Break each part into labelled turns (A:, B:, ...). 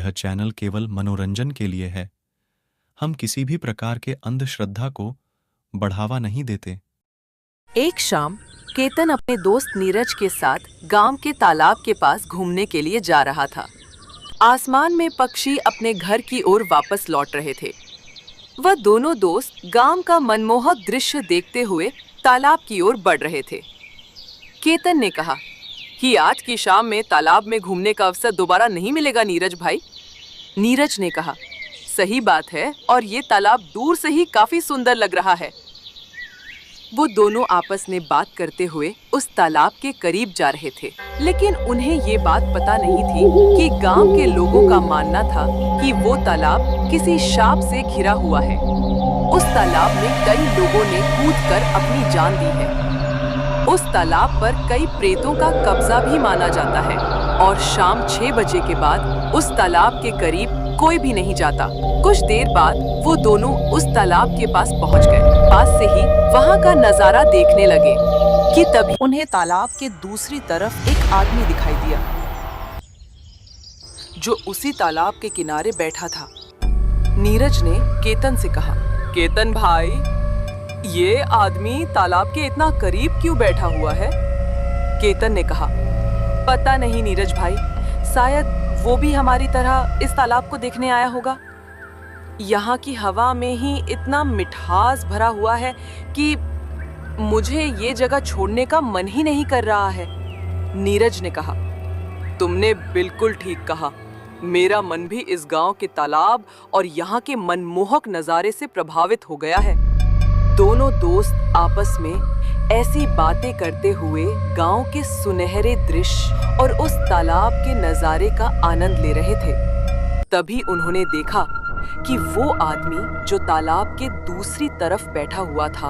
A: यह चैनल केवल मनोरंजन के लिए है। हम किसी भी प्रकार के अंधश्रद्धा को बढ़ावा नहीं देते।
B: एक शाम केतन अपने दोस्त नीरज के साथ गांव के तालाब के पास घूमने के लिए जा रहा था। आसमान में पक्षी अपने घर की ओर वापस लौट रहे थे। वह दोनों दोस्त गांव का मनमोहक दृश्य देखते हुए तालाब की ओर बढ़ रहे थे। केतन ने कहा कि आज की शाम में तालाब में घूमने का अवसर दोबारा नहीं मिलेगा नीरज भाई। नीरज ने कहा, सही बात है, और ये तालाब दूर से ही काफी सुंदर लग रहा है। वो दोनों आपस में बात करते हुए उस तालाब के करीब जा रहे थे, लेकिन उन्हें ये बात पता नहीं थी कि गांव के लोगों का मानना था कि वो तालाब किसी शाप से घिरा हुआ है। उस तालाब में कई लोगों ने कूदकर अपनी जान दी है। उस तालाब पर कई प्रेतों का कब्जा भी माना जाता है और शाम 6 बजे के बाद उस तालाब के करीब कोई भी नहीं जाता। कुछ देर बाद वो दोनों उस तालाब के पास पहुंच गए। पास से ही वहां का नजारा देखने लगे कि तभी उन्हें तालाब के दूसरी तरफ एक आदमी दिखाई दिया, जो उसी तालाब के किनारे बैठा था। नीरज ने केतन से कहा, केतन भाई, ये आदमी तालाब के इतना करीब क्यों बैठा हुआ है? केतन ने कहा, पता नहीं नीरज भाई, शायद वो भी हमारी तरह इस तालाब को देखने आया होगा। यहाँ की हवा में ही इतना मिठास भरा हुआ है कि मुझे ये जगह छोड़ने का मन ही नहीं कर रहा है। नीरज ने कहा, तुमने बिल्कुल ठीक कहा। मेरा मन भी इस गांव के तालाब और यहाँ के मनमोहक नजारे से प्रभावित हो गया है। दोनों दोस्त आपस में ऐसी बातें करते हुए गांव के सुनहरे दृश्य और उस तालाब के नजारे का आनंद ले रहे थे। तभी उन्होंने देखा कि वो आदमी जो तालाब के दूसरी तरफ बैठा हुआ था,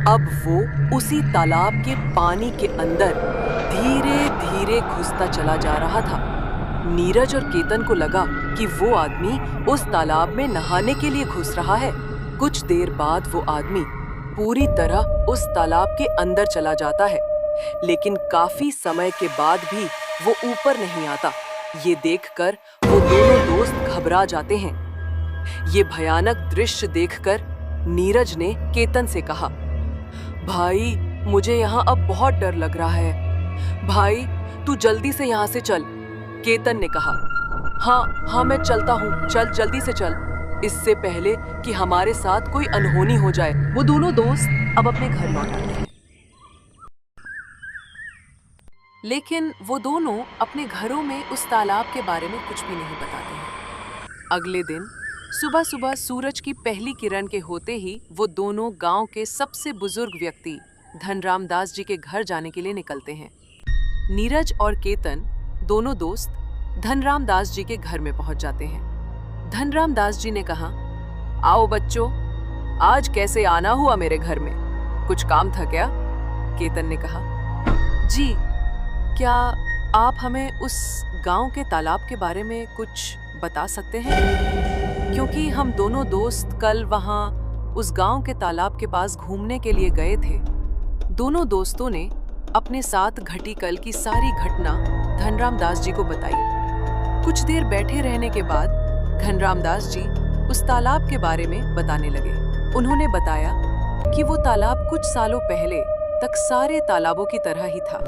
B: अब वो उसी तालाब के पानी के अंदर धीरे धीरे घुसता चला जा रहा था। नीरज और केतन को लगा कि वो आदमी उस तालाब में नहाने के लिए घुस रहा है। कुछ देर बाद वो आदमी पूरी तरह उस तालाब के अंदर चला जाता है, लेकिन काफी समय के बाद भी वो ऊपर नहीं आता। ये देखकर वो दोनों दोस्त घबरा जाते हैं। ये भयानक दृश्य देखकर नीरज ने केतन से कहा, भाई, मुझे यहाँ अब बहुत डर लग रहा है। भाई, तू जल्दी से यहाँ से चल। केतन ने कहा, हाँ, मैं चलता हूँ। चल, जल्दी से चल, इससे पहले कि हमारे साथ कोई अनहोनी हो जाए। वो दोनों दोस्त अब अपने घर लौट आते हैं, लेकिन वो दोनों अपने घरों में उस तालाब के बारे में कुछ भी नहीं बताते हैं। अगले दिन सुबह सुबह सूरज की पहली किरण के होते ही वो दोनों गांव के सबसे बुजुर्ग व्यक्ति धनराम दास जी के घर जाने के लिए निकलते हैं। नीरज और केतन दोनों दोस्त धनराम दास जी के घर में पहुंच जाते हैं। धनराम दास जी ने कहा, आओ बच्चों, आज कैसे आना हुआ मेरे घर में? कुछ काम था क्या? केतन ने कहा, जी, क्या आप हमें उस गांव के तालाब के बारे में कुछ बता सकते हैं? क्योंकि हम दोनों दोस्त कल वहां उस गांव के तालाब के पास घूमने के लिए गए थे। दोनों दोस्तों ने अपने साथ घटी कल की सारी घटना धनराम दास जी को बताई। कुछ देर बैठे रहने के बाद धनराम दास जी उस तालाब के बारे में बताने लगे। उन्होंने बताया कि वो तालाब कुछ सालों पहले तक सारे तालाबों की तरह ही था,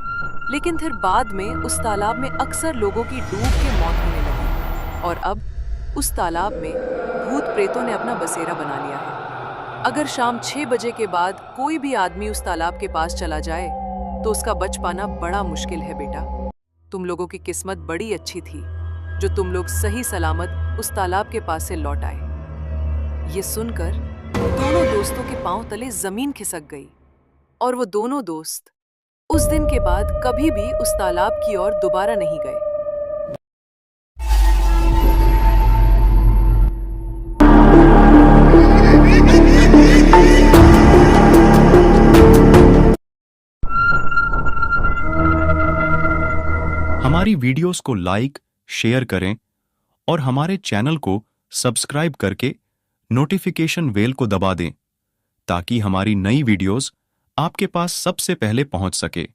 B: लेकिन फिर बाद में उस तालाब में अक्सर लोगों की डूब के मौत होने लगी और अब उस तालाब में भूत प्रेतों ने अपना बसेरा बना लिया है। अगर शाम 6 बजे के बाद कोई भी आदमी उस तालाब के पास चला जाए तो उसका बच पाना बड़ा मुश्किल है। बेटा, तुम लोगों की किस्मत बड़ी अच्छी थी जो तुम लोग सही सलामत उस तालाब के पास से लौट आए। ये सुनकर दोनों दोस्तों के पांव तले जमीन खिसक गई और वो दोनों दोस्त उस दिन के बाद कभी भी उस तालाब की ओर दोबारा नहीं गए।
A: हमारी वीडियोस को लाइक, शेयर करें और हमारे चैनल को सब्सक्राइब करके नोटिफिकेशन बेल को दबा दें ताकि हमारी नई वीडियोस आपके पास सबसे पहले पहुंच सके।